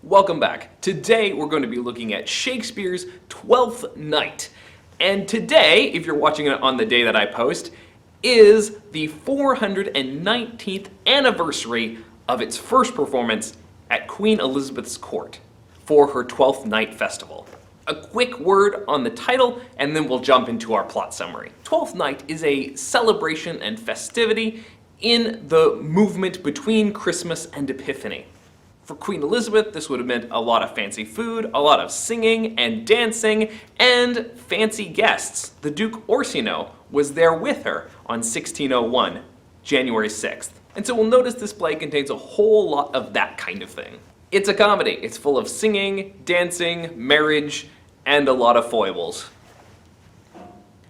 Welcome back. Today we're going to be looking at Shakespeare's Twelfth Night. And today, if you're watching it on the day that I post, is the 419th anniversary of its first performance at Queen Elizabeth's court for her Twelfth Night festival. A quick word on the title, and then we'll jump into our plot summary. Twelfth Night is a celebration and festivity in the movement between Christmas and Epiphany. For Queen Elizabeth, this would have meant a lot of fancy food, a lot of singing and dancing, and fancy guests. The Duke Orsino was there with her on 1601, January 6th. And so we'll notice this play contains a whole lot of that kind of thing. It's a comedy. It's full of singing, dancing, marriage, and a lot of foibles.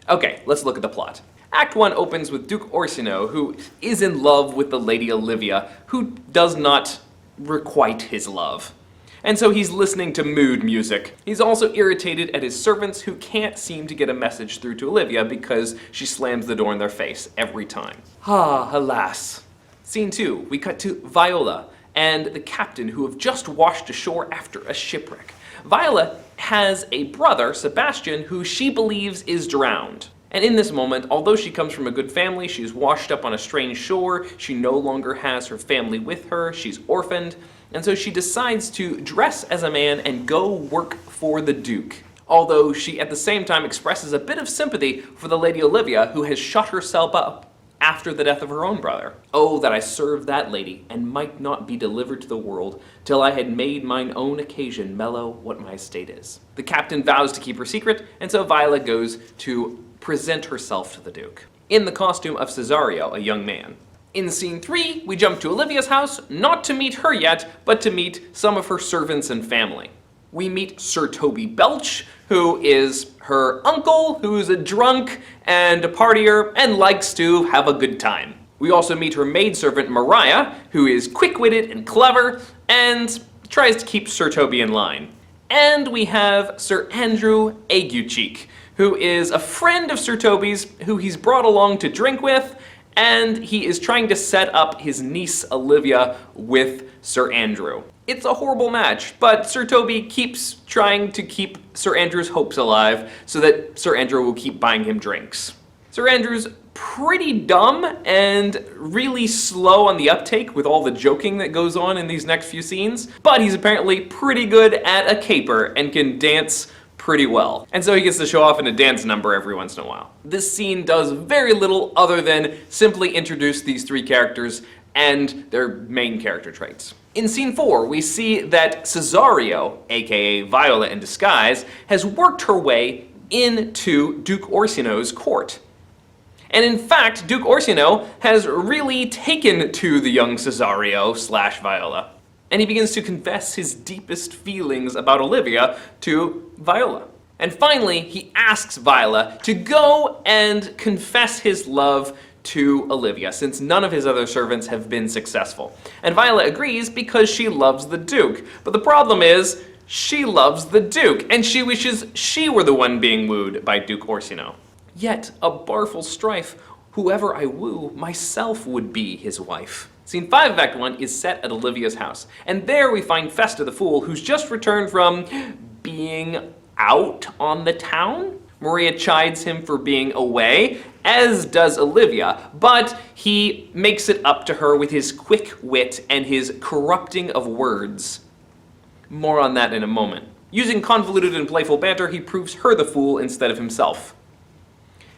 Okay, let's look at the plot. Act 1 opens with Duke Orsino, who is in love with the Lady Olivia, who does not requite his love. And so he's listening to mood music. He's also irritated at his servants who can't seem to get a message through to Olivia because she slams the door in their face every time. Ah, alas. Scene 2, we cut to Viola and the captain who have just washed ashore after a shipwreck. Viola has a brother, Sebastian, who she believes is drowned. And in this moment, although she comes from a good family, she's washed up on a strange shore, she no longer has her family with her, she's orphaned, and so she decides to dress as a man and go work for the Duke. Although she at the same time expresses a bit of sympathy for the Lady Olivia, who has shut herself up after the death of her own brother. Oh, that I served that lady, and might not be delivered to the world, till I had made mine own occasion mellow what my estate is. The captain vows to keep her secret, and so Viola goes to present herself to the Duke, in the costume of Cesario, a young man. In scene 3, we jump to Olivia's house, not to meet her yet, but to meet some of her servants and family. We meet Sir Toby Belch, who is her uncle, who's a drunk and a partier and likes to have a good time. We also meet her maidservant Mariah, who is quick-witted and clever and tries to keep Sir Toby in line. And we have Sir Andrew Aguecheek, who is a friend of Sir Toby's, who he's brought along to drink with, and he is trying to set up his niece Olivia with Sir Andrew. It's a horrible match, but Sir Toby keeps trying to keep Sir Andrew's hopes alive so that Sir Andrew will keep buying him drinks. Sir Andrew's pretty dumb and really slow on the uptake with all the joking that goes on in these next few scenes, but he's apparently pretty good at a caper and can dance pretty well. And so he gets to show off in a dance number every once in a while. This scene does very little other than simply introduce these three characters and their main character traits. In scene 4, we see that Cesario, aka Viola in disguise, has worked her way into Duke Orsino's court. And in fact, Duke Orsino has really taken to the young Cesario / Viola. And he begins to confess his deepest feelings about Olivia to Viola. And finally, he asks Viola to go and confess his love to Olivia, since none of his other servants have been successful. And Viola agrees because she loves the Duke. But the problem is, she loves the Duke, and she wishes she were the one being wooed by Duke Orsino. Yet, a barful strife, whoever I woo, myself would be his wife. Scene 5 of Act 1 is set at Olivia's house, and there we find Festa the Fool, who's just returned from being out on the town. Maria chides him for being away, as does Olivia, but he makes it up to her with his quick wit and his corrupting of words. More on that in a moment. Using convoluted and playful banter, he proves her the fool instead of himself.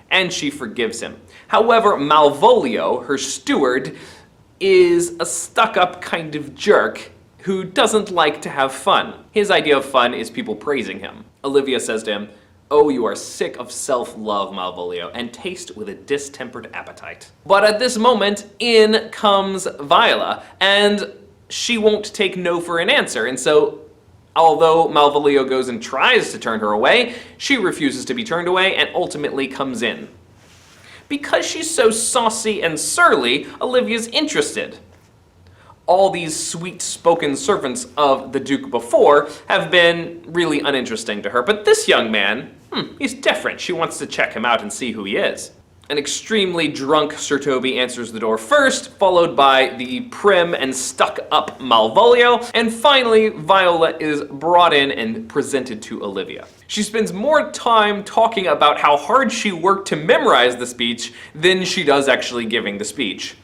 And she forgives him. However, Malvolio, her steward, is a stuck-up kind of jerk who doesn't like to have fun. His idea of fun is people praising him. Olivia says to him, "Oh, you are sick of self-love, Malvolio, and taste with a distempered appetite." But at this moment, in comes Viola, and she won't take no for an answer, and so although Malvolio goes and tries to turn her away, she refuses to be turned away and ultimately comes in. Because she's so saucy and surly, Olivia's interested. All these sweet-spoken servants of the Duke before have been really uninteresting to her, but this young man, he's different. She wants to check him out and see who he is. An extremely drunk Sir Toby answers the door first, followed by the prim and stuck-up Malvolio, and finally Viola is brought in and presented to Olivia. She spends more time talking about how hard she worked to memorize the speech than she does actually giving the speech,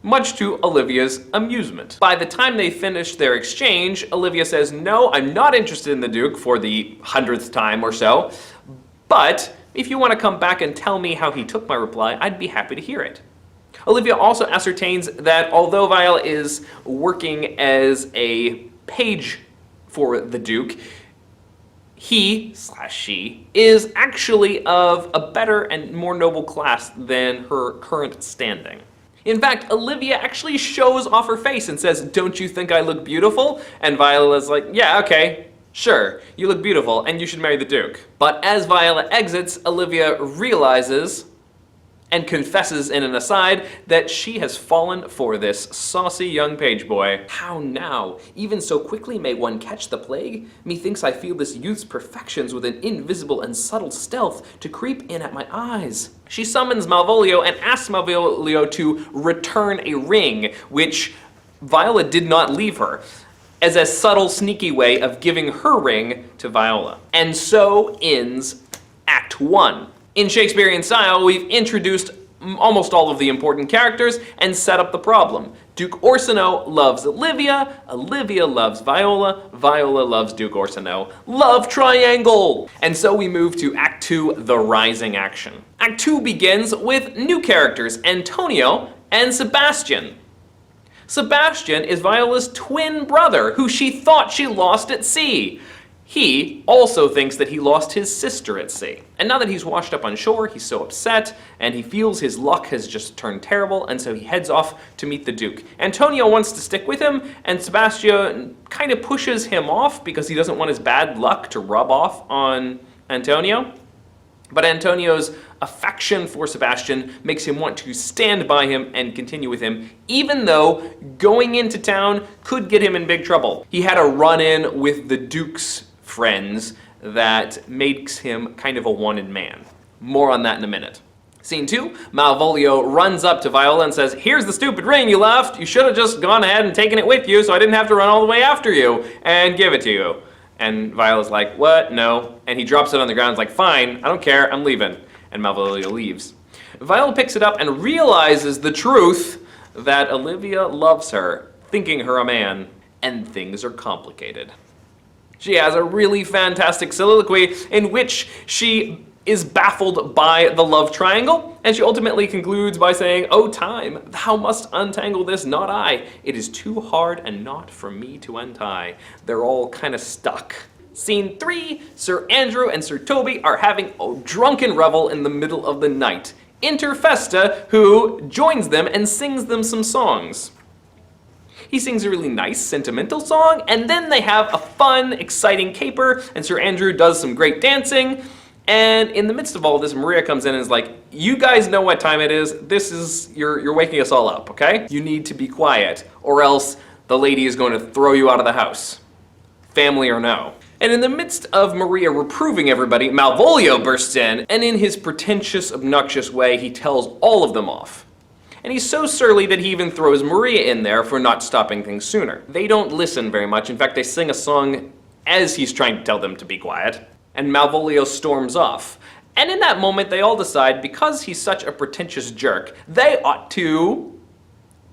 much to Olivia's amusement. By the time they finish their exchange, Olivia says, "No, I'm not interested in the Duke for the 100th time or so, but if you want to come back and tell me how he took my reply, I'd be happy to hear it." Olivia also ascertains that although Viola is working as a page for the Duke, he/she is actually of a better and more noble class than her current standing. In fact, Olivia actually shows off her face and says, "Don't you think I look beautiful?" And Viola's like, "Yeah, okay. Sure, you look beautiful, and you should marry the Duke." But as Viola exits, Olivia realizes and confesses in an aside that she has fallen for this saucy young page boy. "How now? Even so quickly may one catch the plague? Methinks I feel this youth's perfections with an invisible and subtle stealth to creep in at my eyes." She summons Malvolio and asks Malvolio to return a ring, which Viola did not leave her, as a subtle, sneaky way of giving her ring to Viola. And so ends Act 1. In Shakespearean style, we've introduced almost all of the important characters and set up the problem. Duke Orsino loves Olivia, Olivia loves Viola, Viola loves Duke Orsino. Love triangle! And so we move to Act 2, the rising action. Act 2 begins with new characters, Antonio and Sebastian. Sebastian is Viola's twin brother, who she thought she lost at sea. He also thinks that he lost his sister at sea. And now that he's washed up on shore, he's so upset, and he feels his luck has just turned terrible, and so he heads off to meet the Duke. Antonio wants to stick with him, and Sebastian kind of pushes him off because he doesn't want his bad luck to rub off on Antonio. But Antonio's affection for Sebastian makes him want to stand by him and continue with him, even though going into town could get him in big trouble. He had a run-in with the Duke's friends that makes him kind of a wanted man. More on that in a minute. Scene 2, Malvolio runs up to Viola and says, "Here's the stupid ring you left. You should have just gone ahead and taken it with you so I didn't have to run all the way after you and give it to you." And Viola's like, "What? No." And he drops it on the ground and is like, "Fine, I don't care, I'm leaving." And Malvolio leaves. Viola picks it up and realizes the truth that Olivia loves her, thinking her a man, and things are complicated. She has a really fantastic soliloquy in which she is baffled by the love triangle, and she ultimately concludes by saying, "O time, thou must untangle this, not I. It is too hard and not for me to untie." They're all kind of stuck. Scene 3, Sir Andrew and Sir Toby are having a drunken revel in the middle of the night. Enter Festa, who joins them and sings them some songs. He sings a really nice, sentimental song, and then they have a fun, exciting caper, and Sir Andrew does some great dancing. And in the midst of all this, Maria comes in and is like, "You guys know what time it is. You're waking us all up, okay? You need to be quiet, or else the lady is going to throw you out of the house. Family or no." And in the midst of Maria reproving everybody, Malvolio bursts in, and in his pretentious, obnoxious way, he tells all of them off. And he's so surly that he even throws Maria in there for not stopping things sooner. They don't listen very much. In fact, they sing a song as he's trying to tell them to be quiet. And Malvolio storms off. And in that moment, they all decide, because he's such a pretentious jerk, they ought to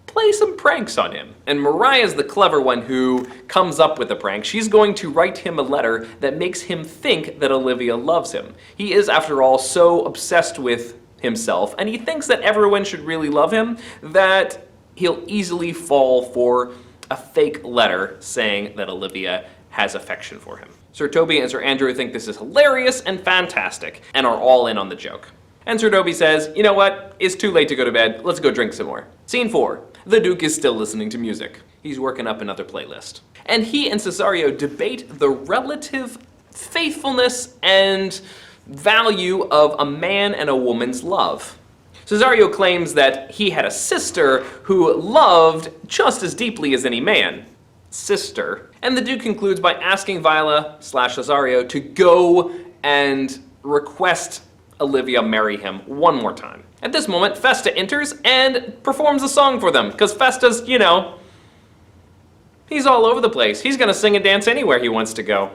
play some pranks on him. And Mariah's the clever one who comes up with the prank. She's going to write him a letter that makes him think that Olivia loves him. He is, after all, so obsessed with himself, and he thinks that everyone should really love him, that he'll easily fall for a fake letter saying that Olivia has affection for him. Sir Toby and Sir Andrew think this is hilarious and fantastic, and are all in on the joke. And Sir Toby says, "You know what? It's too late to go to bed. Let's go drink some more." Scene 4. The Duke is still listening to music. He's working up another playlist. And he and Cesario debate the relative faithfulness and value of a man and a woman's love. Cesario claims that he had a sister who loved just as deeply as any man. Sister. And the Duke concludes by asking Viola/Cesario to go and request Olivia marry him one more time. At this moment, Festa enters and performs a song for them, because Festa's, he's all over the place. He's gonna sing and dance anywhere he wants to go.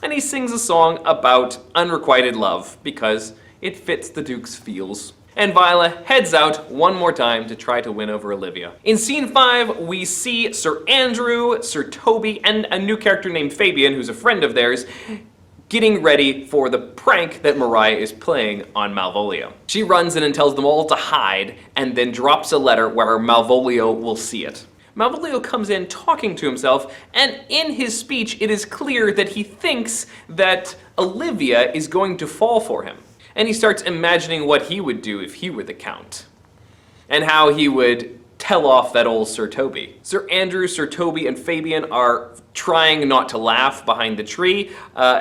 And he sings a song about unrequited love, because it fits the Duke's feels. And Viola heads out one more time to try to win over Olivia. In scene 5, we see Sir Andrew, Sir Toby, and a new character named Fabian, who's a friend of theirs, getting ready for the prank that Maria is playing on Malvolio. She runs in and tells them all to hide, and then drops a letter where Malvolio will see it. Malvolio comes in talking to himself, and in his speech it is clear that he thinks that Olivia is going to fall for him. And he starts imagining what he would do if he were the Count, and how he would tell off that old Sir Toby. Sir Andrew, Sir Toby, and Fabian are trying not to laugh behind the tree.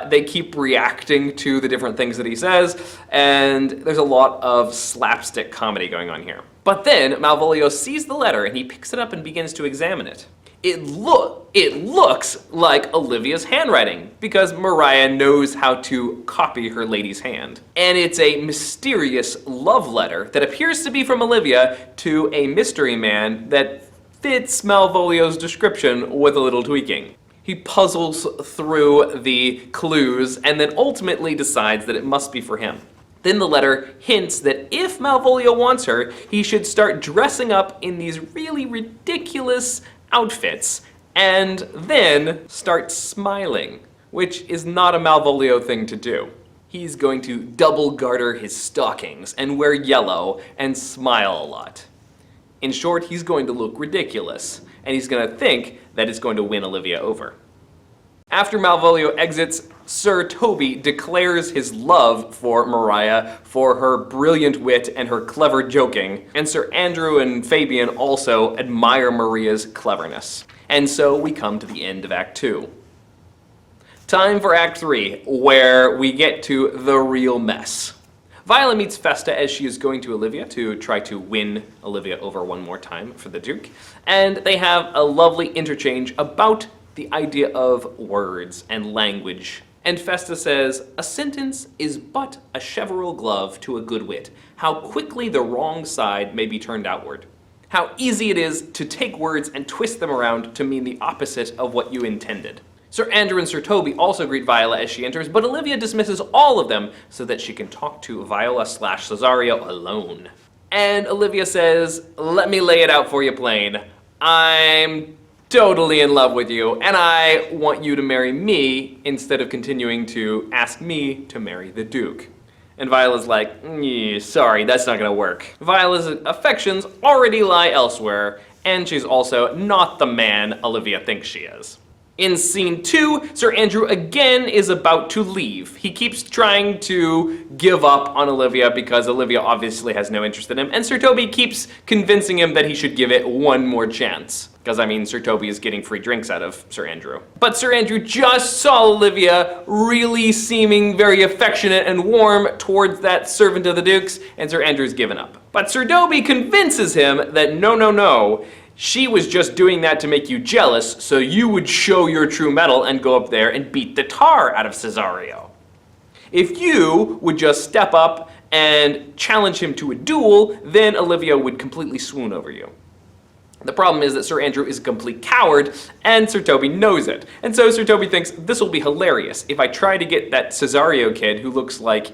They keep reacting to the different things that he says, and there's a lot of slapstick comedy going on here. But then Malvolio sees the letter and he picks it up and begins to examine it. It looks like Olivia's handwriting, because Maria knows how to copy her lady's hand. And it's a mysterious love letter that appears to be from Olivia to a mystery man that fits Malvolio's description with a little tweaking. He puzzles through the clues and then ultimately decides that it must be for him. Then the letter hints that if Malvolio wants her, he should start dressing up in these really ridiculous outfits and then start smiling, which is not a Malvolio thing to do. He's going to double garter his stockings and wear yellow and smile a lot. In short, he's going to look ridiculous, and he's going to think that it's going to win Olivia over. After Malvolio exits, Sir Toby declares his love for Maria for her brilliant wit and her clever joking, and Sir Andrew and Fabian also admire Maria's cleverness. And so we come to the end of Act 2. Time for Act 3, where we get to the real mess. Viola meets Festa as she is going to Olivia to try to win Olivia over one more time for the Duke, and they have a lovely interchange about the idea of words and language. And Festa says, "A sentence is but a cheverel glove to a good wit. How quickly the wrong side may be turned outward. How easy it is to take words and twist them around to mean the opposite of what you intended." Sir Andrew and Sir Toby also greet Viola as she enters, but Olivia dismisses all of them so that she can talk to Viola/Cesario alone. And Olivia says, "Let me lay it out for you plain. I'm totally in love with you, and I want you to marry me instead of continuing to ask me to marry the Duke." And Viola's like, sorry, that's not gonna work. Viola's affections already lie elsewhere, and she's also not the man Olivia thinks she is. In scene 2, Sir Andrew again is about to leave. He keeps trying to give up on Olivia because Olivia obviously has no interest in him, and Sir Toby keeps convincing him that he should give it one more chance. Because, Sir Toby is getting free drinks out of Sir Andrew. But Sir Andrew just saw Olivia really seeming very affectionate and warm towards that servant of the Duke's, and Sir Andrew's given up. But Sir Toby convinces him that no, she was just doing that to make you jealous so you would show your true mettle and go up there and beat the tar out of Cesario. If you would just step up and challenge him to a duel, then Olivia would completely swoon over you. The problem is that Sir Andrew is a complete coward, and Sir Toby knows it. And so Sir Toby thinks, this will be hilarious if I try to get that Cesario kid who looks like,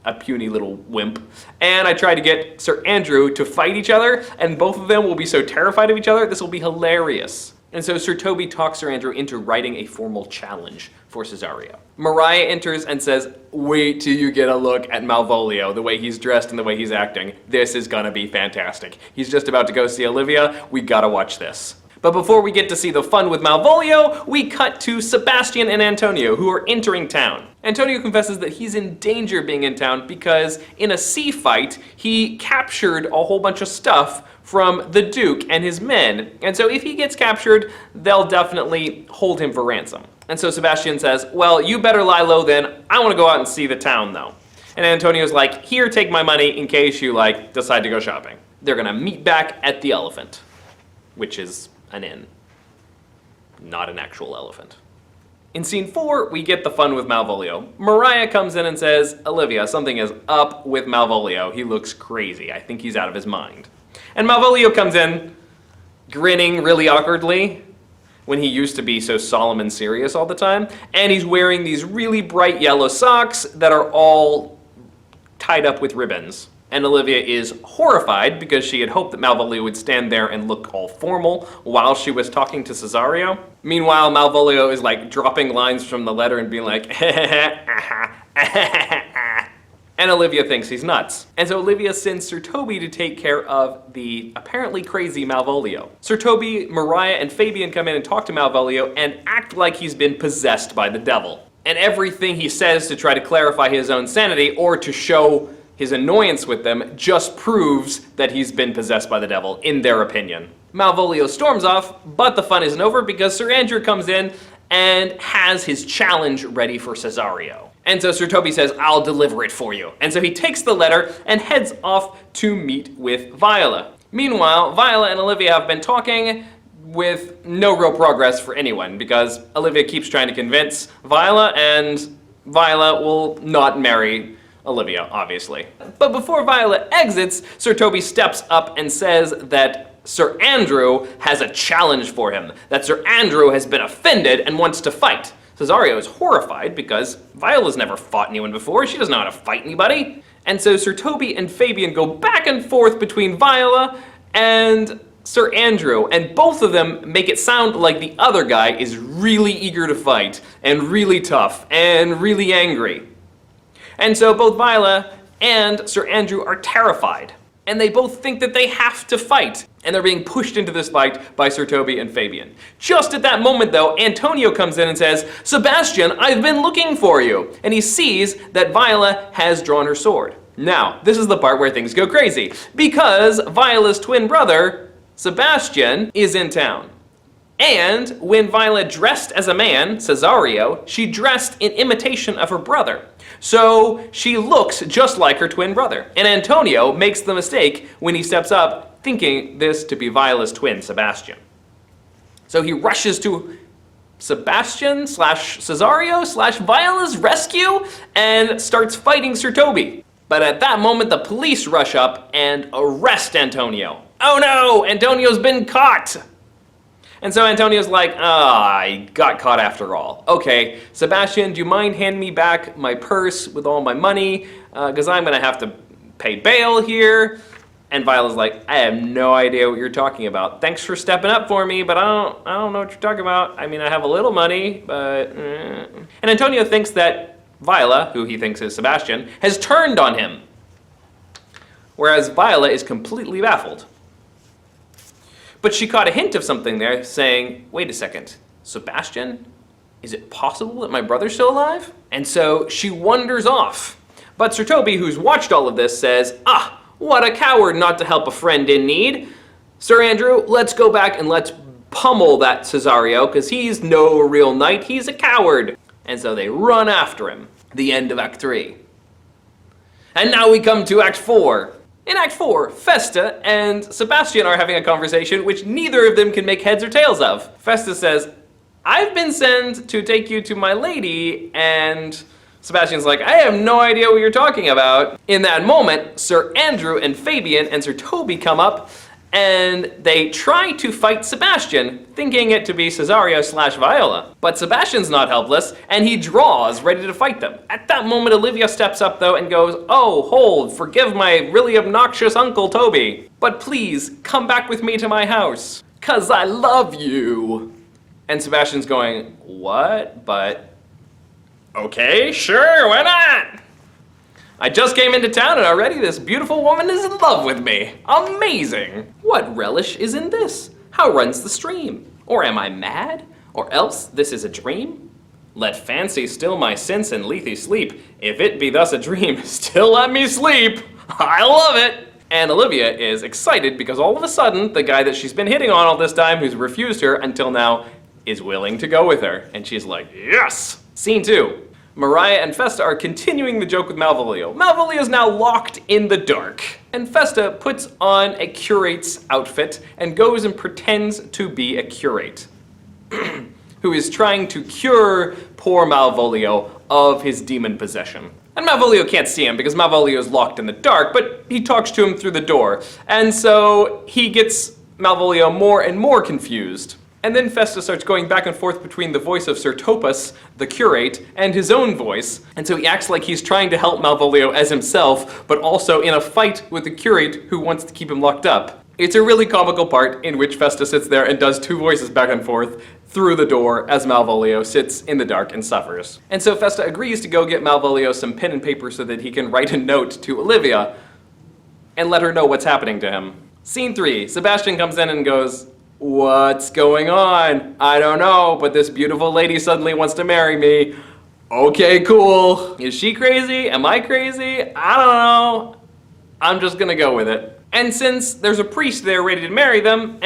a puny little wimp, and I try to get Sir Andrew to fight each other, and both of them will be so terrified of each other, this will be hilarious. And so Sir Toby talks Sir Andrew into writing a formal challenge for Cesario. Maria enters and says, "Wait till you get a look at Malvolio, the way he's dressed and the way he's acting. This is gonna be fantastic. He's just about to go see Olivia. We gotta watch this." But before we get to see the fun with Malvolio, we cut to Sebastian and Antonio, who are entering town. Antonio confesses that he's in danger being in town because in a sea fight, he captured a whole bunch of stuff from the Duke and his men. And so if he gets captured, they'll definitely hold him for ransom. And so Sebastian says, "Well, you better lie low then. I want to go out and see the town though." And Antonio's like, "Here, take my money in case you decide to go shopping." They're gonna meet back at the Elephant, which is an inn, not an actual elephant. In scene 4, we get the fun with Malvolio. Mariah comes in and says, Olivia, something is up with Malvolio. He looks crazy. I think he's out of his mind. And Malvolio comes in, grinning really awkwardly, when he used to be so solemn and serious all the time. And he's wearing these really bright yellow socks that are all tied up with ribbons. And Olivia is horrified because she had hoped that Malvolio would stand there and look all formal while she was talking to Cesario. Meanwhile, Malvolio is like dropping lines from the letter and being like, and Olivia thinks he's nuts. And so Olivia sends Sir Toby to take care of the apparently crazy Malvolio. Sir Toby, Mariah, and Fabian come in and talk to Malvolio and act like he's been possessed by the devil. And everything he says to try to clarify his own sanity or to show his annoyance with them just proves that he's been possessed by the devil, in their opinion. Malvolio storms off, but the fun isn't over because Sir Andrew comes in and has his challenge ready for Cesario. And so Sir Toby says, I'll deliver it for you. And so he takes the letter and heads off to meet with Viola. Meanwhile, Viola and Olivia have been talking with no real progress for anyone because Olivia keeps trying to convince Viola, and Viola will not marry Olivia, obviously. But before Viola exits, Sir Toby steps up and says that Sir Andrew has a challenge for him, that Sir Andrew has been offended and wants to fight. Cesario is horrified because Viola's never fought anyone before. She doesn't know how to fight anybody. And so Sir Toby and Fabian go back and forth between Viola and Sir Andrew, and both of them make it sound like the other guy is really eager to fight and really tough and really angry. And so both Viola and Sir Andrew are terrified. And they both think that they have to fight. And they're being pushed into this fight by Sir Toby and Fabian. Just at that moment, though, Antonio comes in and says, Sebastian, I've been looking for you. And he sees that Viola has drawn her sword. Now, this is the part where things go crazy. Because Viola's twin brother, Sebastian, is in town. And when Viola dressed as a man, Cesario, she dressed in imitation of her brother. So she looks just like her twin brother. And Antonio makes the mistake when he steps up thinking this to be Viola's twin, Sebastian. So he rushes to Sebastian / Cesario / Viola's rescue and starts fighting Sir Toby. But at that moment, the police rush up and arrest Antonio. Oh no, Antonio's been caught! And so Antonio's like, I got caught after all. Okay, Sebastian, do you mind handing me back my purse with all my money? Because I'm going to have to pay bail here. And Viola's like, I have no idea what you're talking about. Thanks for stepping up for me, but I don't know what you're talking about. I mean, I have a little money, but... And Antonio thinks that Viola, who he thinks is Sebastian, has turned on him. Whereas Viola is completely baffled. But she caught a hint of something there, saying, wait a second, Sebastian? Is it possible that my brother's still alive? And so she wanders off. But Sir Toby, who's watched all of this, says, what a coward not to help a friend in need. Sir Andrew, let's go back and let's pummel that Cesario, because he's no real knight, he's a coward. And so they run after him. The end of Act 3. And now we come to Act 4. In Act 4, Festa and Sebastian are having a conversation which neither of them can make heads or tails of. Festa says, I've been sent to take you to my lady, and Sebastian's like, I have no idea what you're talking about. In that moment, Sir Andrew and Fabian and Sir Toby come up, and they try to fight Sebastian, thinking it to be Cesario / Viola. But Sebastian's not helpless, and he draws, ready to fight them. At that moment, Olivia steps up, though, and goes, oh, hold, forgive my really obnoxious Uncle Toby, but please, come back with me to my house, 'cause I love you. And Sebastian's going, what? But, okay, sure, why not? I just came into town and already this beautiful woman is in love with me. Amazing. What relish is in this? How runs the stream? Or am I mad? Or else this is a dream? Let fancy still my sense and lethe sleep. If it be thus a dream, still let me sleep. I love it. And Olivia is excited because all of a sudden, the guy that she's been hitting on all this time, who's refused her until now, is willing to go with her. And she's like, yes. Scene 2. Mariah and Festa are continuing the joke with Malvolio. Malvolio is now locked in the dark. And Festa puts on a curate's outfit and goes and pretends to be a curate. who is trying to cure poor Malvolio of his demon possession. And Malvolio can't see him because Malvolio is locked in the dark, but he talks to him through the door. And so he gets Malvolio more and more confused. And then Festus starts going back and forth between the voice of Sir Topas, the curate, and his own voice. And so he acts like he's trying to help Malvolio as himself, but also in a fight with the curate who wants to keep him locked up. It's a really comical part in which Festus sits there and does two voices back and forth through the door as Malvolio sits in the dark and suffers. And so Festa agrees to go get Malvolio some pen and paper so that he can write a note to Olivia and let her know what's happening to him. Scene 3, Sebastian comes in and goes, "What's going on? I don't know, but this beautiful lady suddenly wants to marry me. Okay, cool. Is she crazy? Am I crazy? I don't know. I'm just gonna go with it." And since there's a priest there ready to marry them,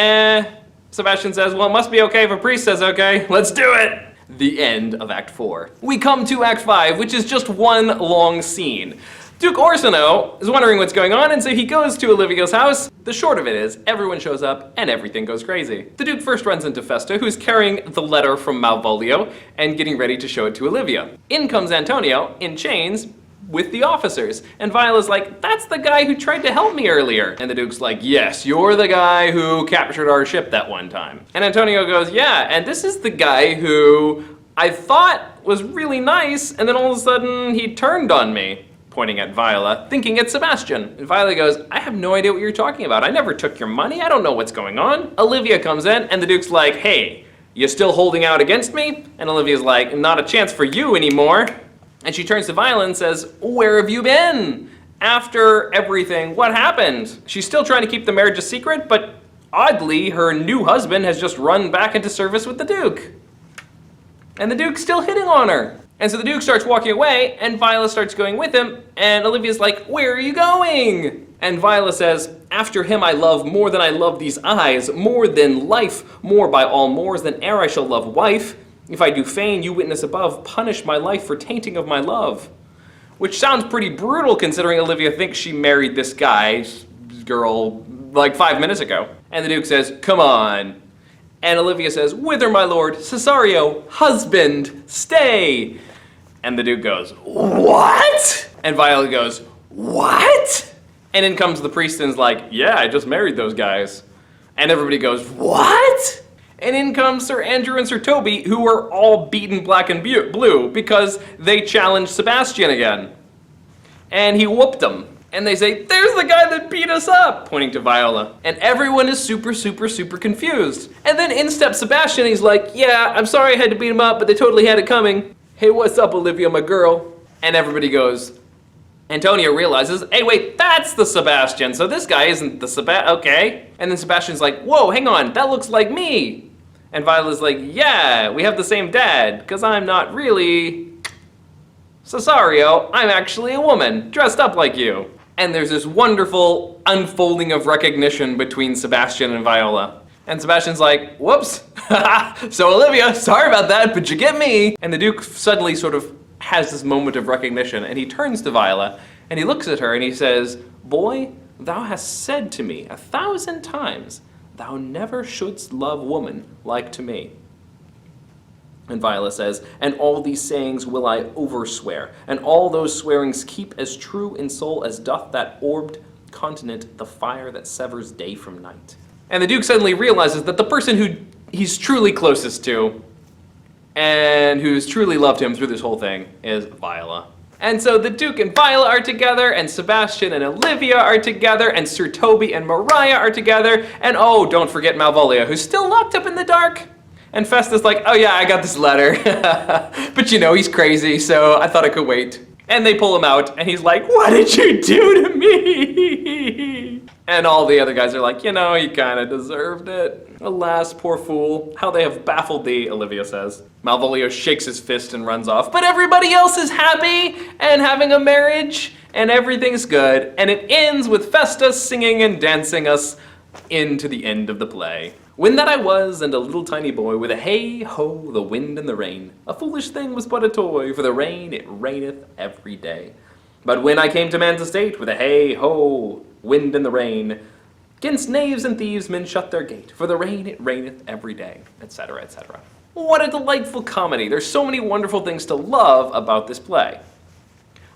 Sebastian says, well, it must be okay if a priest says okay. Let's do it! The end of Act 4. We come to Act 5, which is just one long scene. Duke Orsino is wondering what's going on, and so he goes to Olivia's house. The short of it is, everyone shows up, and everything goes crazy. The Duke first runs into Festa, who's carrying the letter from Malvolio, and getting ready to show it to Olivia. In comes Antonio, in chains, with the officers. And Viola's like, that's the guy who tried to help me earlier. And the Duke's like, yes, you're the guy who captured our ship that one time. And Antonio goes, yeah, and this is the guy who I thought was really nice, and then all of a sudden he turned on me. Pointing at Viola, thinking it's Sebastian. And Viola goes, I have no idea what you're talking about. I never took your money. I don't know what's going on. Olivia comes in, and the Duke's like, hey, you still holding out against me? And Olivia's like, not a chance for you anymore. And she turns to Viola and says, where have you been? After everything, what happened? She's still trying to keep the marriage a secret, but oddly, her new husband has just run back into service with the Duke. And the Duke's still hitting on her. And so the Duke starts walking away, and Viola starts going with him, and Olivia's like, where are you going? And Viola says, after him I love more than I love these eyes, more than life, more by all mores than e'er I shall love wife. If I do feign, you witness above, punish my life for tainting of my love. Which sounds pretty brutal considering Olivia thinks she married this girl, like 5 minutes ago. And the Duke says, come on. And Olivia says, whither, my lord? Cesario, husband, stay. And the Duke goes, what? And Viola goes, what? And in comes the priest and is like, yeah, I just married those guys. And everybody goes, what? And in comes Sir Andrew and Sir Toby, who are all beaten black and blue because they challenged Sebastian again. And he whooped them. And they say, there's the guy that beat us up, pointing to Viola. And everyone is super confused. And then in steps Sebastian, he's like, yeah, I'm sorry I had to beat him up, but they totally had it coming. Hey, what's up, Olivia, my girl? And everybody goes, Antonio realizes, hey, wait, that's the Sebastian, so this guy isn't the Sebastian, okay. And then Sebastian's like, whoa, hang on, that looks like me. And Viola's like, yeah, we have the same dad, because I'm not really Cesario, I'm actually a woman, dressed up like you. And there's this wonderful unfolding of recognition between Sebastian and Viola. And Sebastian's like, whoops, so Olivia, sorry about that, but you get me. And the Duke suddenly sort of has this moment of recognition, and he turns to Viola, and he looks at her, and he says, boy, thou hast said to me 1,000 times, thou never shouldst love woman like to me. And Viola says, and all these sayings will I overswear, and all those swearings keep as true in soul as doth that orbed continent the fire that severs day from night. And the Duke suddenly realizes that the person who he's truly closest to and who's truly loved him through this whole thing is Viola. And so the Duke and Viola are together, and Sebastian and Olivia are together, and Sir Toby and Maria are together, and oh, don't forget Malvolio, who's still locked up in the dark. And Festus like, oh yeah, I got this letter. But you know, he's crazy, so I thought I could wait. And they pull him out, and he's like, what did you do to me? And all the other guys are like, you know, he kind of deserved it. Alas, poor fool, how they have baffled thee, Olivia says. Malvolio shakes his fist and runs off, but everybody else is happy and having a marriage, and everything's good. And it ends with Festus singing and dancing us into the end of the play. When that I was and a little tiny boy, with a hey-ho, the wind and the rain, a foolish thing was but a toy, for the rain it raineth every day. But when I came to man's estate, with a hey-ho, wind and the rain, 'gainst knaves and thieves men shut their gate, for the rain it raineth every day, etc., etc. What a delightful comedy. There's so many wonderful things to love about this play.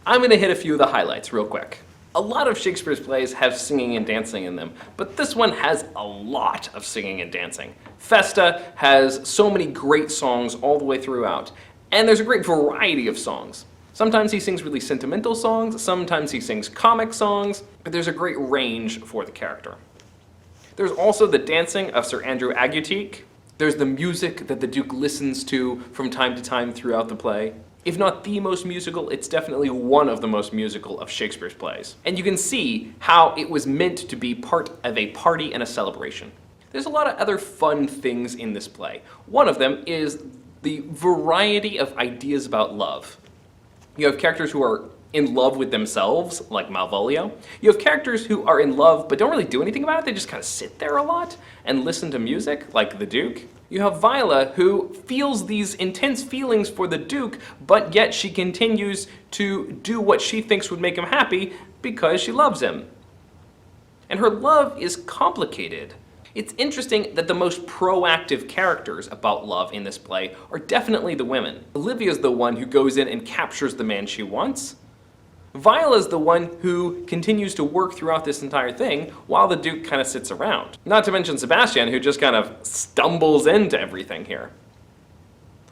I'm going to hit a few of the highlights real quick. A lot of Shakespeare's plays have singing and dancing in them, but this one has a lot of singing and dancing. Festa has so many great songs all the way throughout, and there's a great variety of songs. Sometimes he sings really sentimental songs, sometimes he sings comic songs, but there's a great range for the character. There's also the dancing of Sir Andrew Aguetique. There's the music that the Duke listens to from time to time throughout the play. If not the most musical, it's definitely one of the most musical of Shakespeare's plays. And you can see how it was meant to be part of a party and a celebration. There's a lot of other fun things in this play. One of them is the variety of ideas about love. You have characters who are in love with themselves, like Malvolio. You have characters who are in love but don't really do anything about it. They just kind of sit there a lot and listen to music, like the Duke. You have Viola, who feels these intense feelings for the Duke, but yet she continues to do what she thinks would make him happy because she loves him. And her love is complicated. It's interesting that the most proactive characters about love in this play are definitely the women. Olivia's the one who goes in and captures the man she wants. Viola's the one who continues to work throughout this entire thing while the Duke kind of sits around. Not to mention Sebastian, who just kind of stumbles into everything here.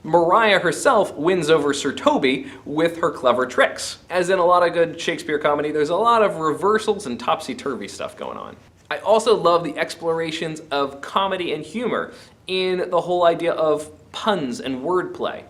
Maria herself wins over Sir Toby with her clever tricks. As in a lot of good Shakespeare comedy, there's a lot of reversals and topsy-turvy stuff going on. I also love the explorations of comedy and humor in the whole idea of puns and wordplay.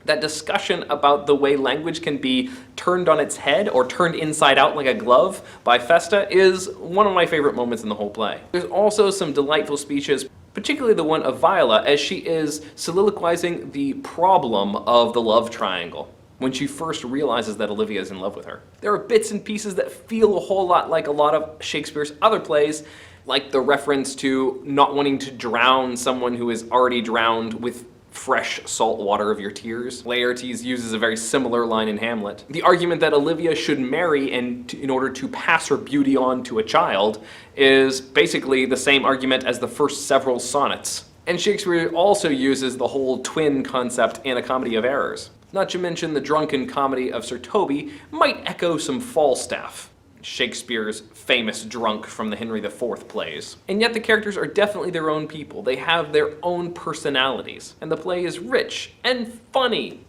That discussion about the way language can be turned on its head or turned inside out like a glove by Festa is one of my favorite moments in the whole play. There's also some delightful speeches, particularly the one of Viola as she is soliloquizing the problem of the love triangle when she first realizes that Olivia is in love with her. There are bits and pieces that feel a whole lot like a lot of Shakespeare's other plays, like the reference to not wanting to drown someone who is already drowned with fresh salt water of your tears. Laertes uses a very similar line in Hamlet. The argument that Olivia should marry in order to pass her beauty on to a child is basically the same argument as the first several sonnets. And Shakespeare also uses the whole twin concept in A Comedy of Errors. Not to mention the drunken comedy of Sir Toby might echo some Falstaff, Shakespeare's famous drunk from the Henry IV plays. And yet the characters are definitely their own people. They have their own personalities, and the play is rich and funny.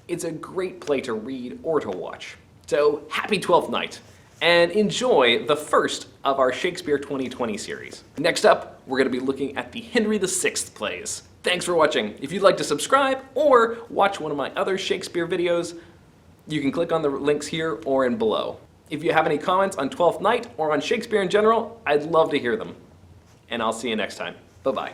It's a great play to read or to watch. So happy 12th night, and enjoy the first of our Shakespeare 2020 series. Next up, we're going to be looking at the Henry VI plays. Thanks for watching. If you'd like to subscribe or watch one of my other Shakespeare videos, you can click on the links here or in below. If you have any comments on Twelfth Night or on Shakespeare in general, I'd love to hear them. And I'll see you next time. Bye-bye.